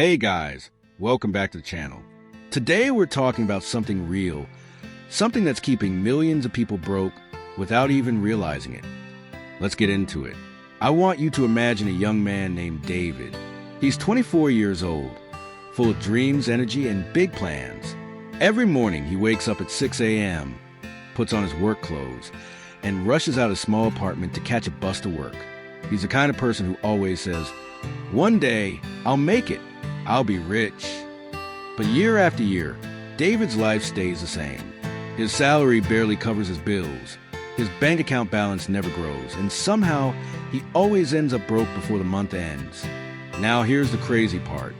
Hey guys, welcome back to the channel. Today we're talking about something real, something that's keeping millions of people broke without even realizing it. Let's get into it. I want you to imagine a young man named David. He's 24 years old, full of dreams, energy, and big plans. Every morning he wakes up at 6 a.m., puts on his work clothes, and rushes out of his small apartment to catch a bus to work. He's the kind of person who always says, "One day, I'll make it. I'll be rich." But year after year, David's life stays the same. His salary barely covers his bills. His bank account balance never grows, and somehow he always ends up broke before the month ends. Now here's the crazy part.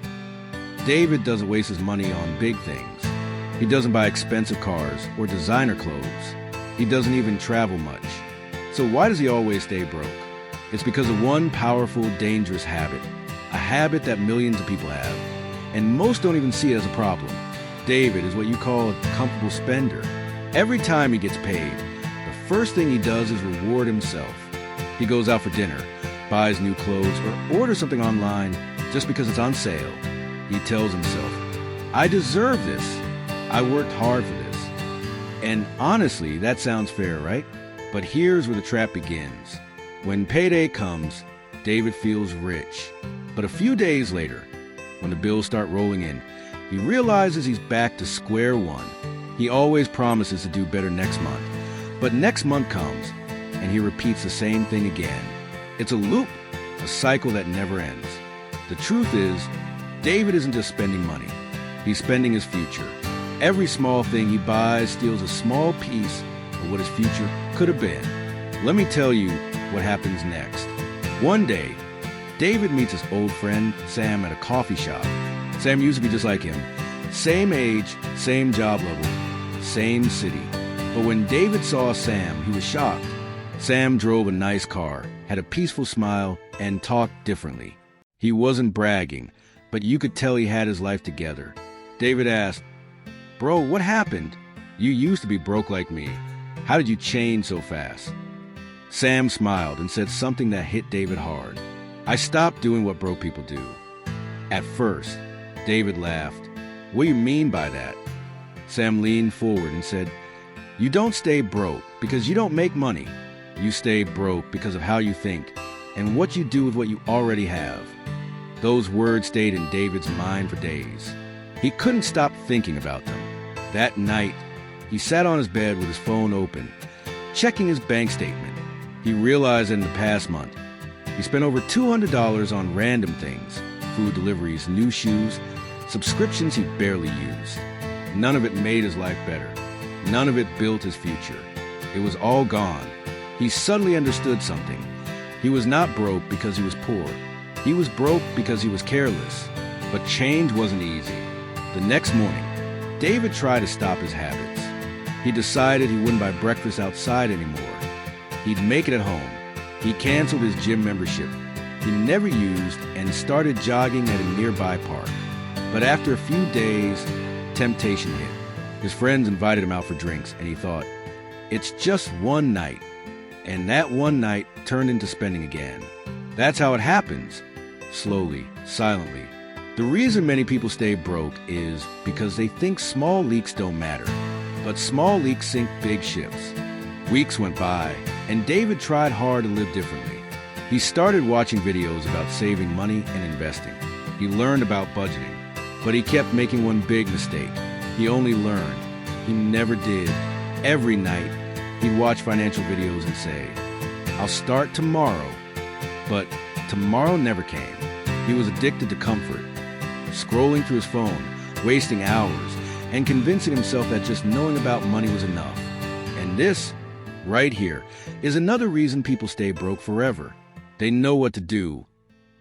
David doesn't waste his money on big things. He doesn't buy expensive cars or designer clothes. He doesn't even travel much. So why does he always stay broke? It's because of one powerful, dangerous habit. A habit that millions of people have, and most don't even see it as a problem. David is what you call a comfortable spender. Every time he gets paid, the first thing he does is reward himself. He goes out for dinner, buys new clothes, or orders something online just because it's on sale. He tells himself, "I deserve this. I worked hard for this." And honestly, that sounds fair, right? But here's where the trap begins. When payday comes, David feels rich. But a few days later, when the bills start rolling in, he realizes he's back to square one. He always promises to do better next month. But next month comes, and he repeats the same thing again. It's a loop, a cycle that never ends. The truth is, David isn't just spending money. He's spending his future. Every small thing he buys steals a small piece of what his future could have been. Let me tell you what happens next. One day, David meets his old friend, Sam, at a coffee shop. Sam used to be just like him. Same age, same job level, same city. But when David saw Sam, he was shocked. Sam drove a nice car, had a peaceful smile, and talked differently. He wasn't bragging, but you could tell he had his life together. David asked, "Bro, what happened? You used to be broke like me. How did you change so fast?" Sam smiled and said something that hit David hard. "I stopped doing what broke people do." At first, David laughed. "What do you mean by that?" Sam leaned forward and said, "You don't stay broke because you don't make money. You stay broke because of how you think and what you do with what you already have." Those words stayed in David's mind for days. He couldn't stop thinking about them. That night, he sat on his bed with his phone open, checking his bank statement. He realized that in the past month, he spent over $200 on random things, food deliveries, new shoes, subscriptions he barely used. None of it made his life better. None of it built his future. It was all gone. He suddenly understood something. He was not broke because he was poor. He was broke because he was careless. But change wasn't easy. The next morning, David tried to stop his habits. He decided he wouldn't buy breakfast outside anymore. He'd make it at home. He canceled his gym membership he never used and started jogging at a nearby park. But after a few days, temptation hit. His friends invited him out for drinks, and he thought, "It's just one night." And that one night turned into spending again. That's how it happens. Slowly, silently. The reason many people stay broke is because they think small leaks don't matter. But small leaks sink big ships. Weeks went by, and David tried hard to live differently. He started watching videos about saving money and investing. He learned about budgeting, but he kept making one big mistake. He only learned. He never did. Every night, he'd watch financial videos and say, "I'll start tomorrow." But tomorrow never came. He was addicted to comfort, scrolling through his phone, wasting hours, and convincing himself that just knowing about money was enough. And this, right here, is another reason people stay broke forever. They know what to do,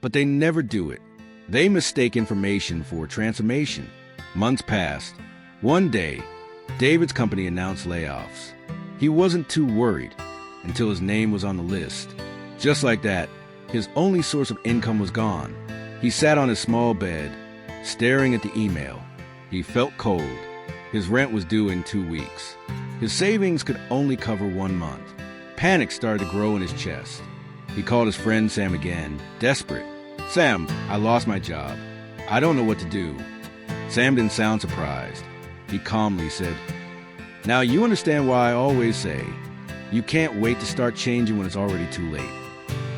but they never do it. They mistake information for transformation. Months passed. One day, David's company announced layoffs. He wasn't too worried until his name was on the list. Just like that, his only source of income was gone. He sat on his small bed, staring at the email. He felt cold. His rent was due in 2 weeks. His savings could only cover 1 month. Panic started to grow in his chest. He called his friend Sam again, desperate. "Sam, I lost my job. I don't know what to do." Sam didn't sound surprised. He calmly said, "Now you understand why I always say, you can't wait to start changing when it's already too late."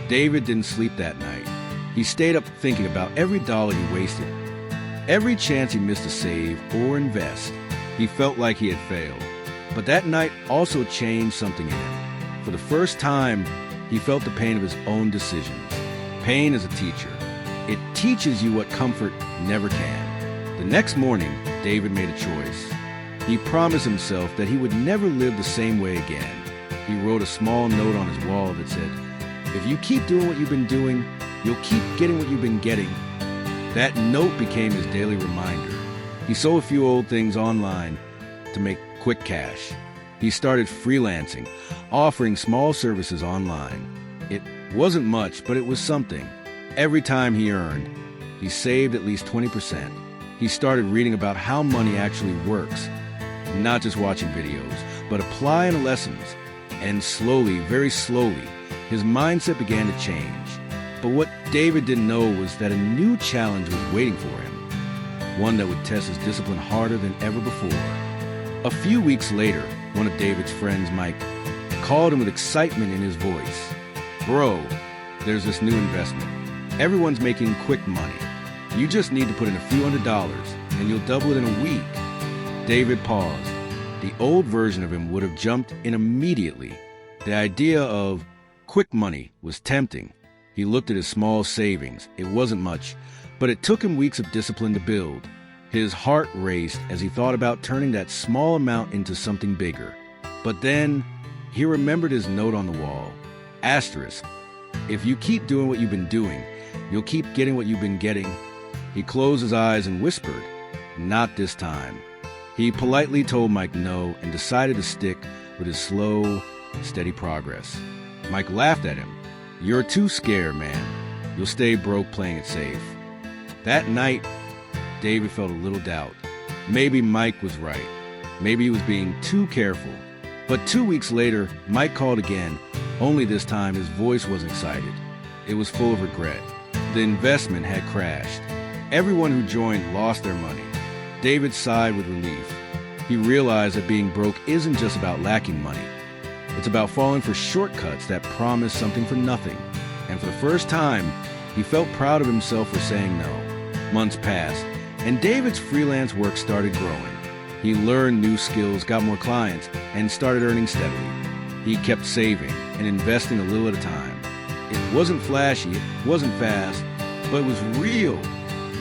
David didn't sleep that night. He stayed up thinking about every dollar he wasted, every chance he missed to save or invest. He felt like he had failed. But that night also changed something in him. For the first time, he felt the pain of his own decisions. Pain is a teacher. It teaches you what comfort never can. The next morning, David made a choice. He promised himself that he would never live the same way again. He wrote a small note on his wall that said, "If you keep doing what you've been doing, you'll keep getting what you've been getting." That note became his daily reminder. He sold a few old things online to make quick cash. He started freelancing, offering small services online. It wasn't much, but it was something. Every time he earned, he saved at least 20%. He started reading about how money actually works, not just watching videos, but applying the lessons. And slowly, very slowly, his mindset began to change. But what David didn't know was that a new challenge was waiting for him, one that would test his discipline harder than ever before. A few weeks later, one of David's friends, Mike, called him with excitement in his voice. "Bro, there's this new investment. Everyone's making quick money. You just need to put in a few $100s, and you'll double it in a week." David paused. The old version of him would have jumped in immediately. The idea of quick money was tempting. He looked at his small savings. It wasn't much, but it took him weeks of discipline to build. His heart raced as he thought about turning that small amount into something bigger. But then he remembered his note on the wall. Asterisk, "If you keep doing what you've been doing, you'll keep getting what you've been getting." He closed his eyes and whispered, "Not this time." He politely told Mike no and decided to stick with his slow, steady progress. Mike laughed at him. "You're too scared, man. You'll stay broke playing it safe." That night, David felt a little doubt. Maybe Mike was right. Maybe he was being too careful. But 2 weeks later, Mike called again, only this time his voice wasn't excited. It was full of regret. The investment had crashed. Everyone who joined lost their money. David sighed with relief. He realized that being broke isn't just about lacking money. It's about falling for shortcuts that promise something for nothing. And for the first time, he felt proud of himself for saying no. Months passed, and David's freelance work started growing. He learned new skills, got more clients, and started earning steadily. He kept saving and investing a little at a time. It wasn't flashy, it wasn't fast, but it was real.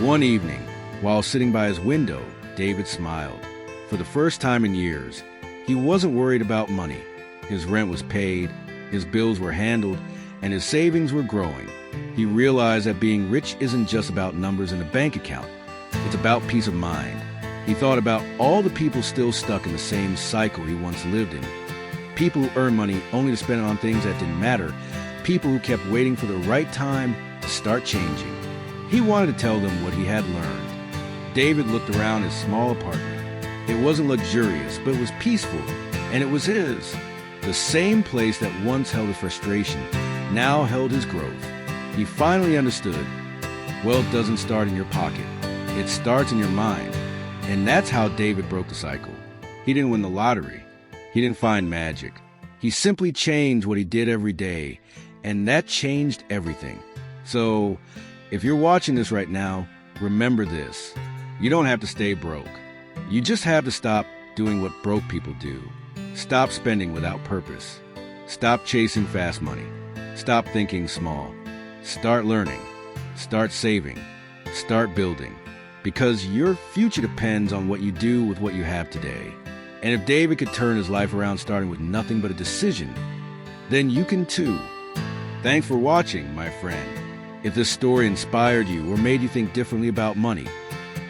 One evening, while sitting by his window, David smiled. For the first time in years, he wasn't worried about money. His rent was paid, his bills were handled, and his savings were growing. He realized that being rich isn't just about numbers in a bank account. It's about peace of mind. He thought about all the people still stuck in the same cycle he once lived in. People who earned money only to spend it on things that didn't matter. People who kept waiting for the right time to start changing. He wanted to tell them what he had learned. David looked around his small apartment. It wasn't luxurious, but it was peaceful, and it was his. The same place that once held his frustration now held his growth. He finally understood. Wealth doesn't start in your pocket. It starts in your mind. And that's how David broke the cycle. He didn't win the lottery. He didn't find magic. He simply changed what he did every day, and that changed everything. So, if you're watching this right now, remember this. You don't have to stay broke. You just have to stop doing what broke people do. Stop spending without purpose. Stop chasing fast money. Stop thinking small. Start learning. Start saving. Start building. Because your future depends on what you do with what you have today. And if David could turn his life around starting with nothing but a decision, then you can too. Thanks for watching, my friend. If this story inspired you or made you think differently about money,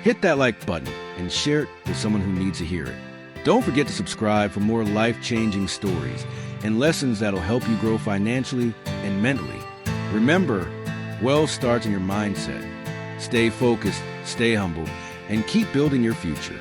hit that like button and share it with someone who needs to hear it. Don't forget to subscribe for more life-changing stories and lessons that'll help you grow financially and mentally. Remember, wealth starts in your mindset. Stay focused, stay humble, and keep building your future.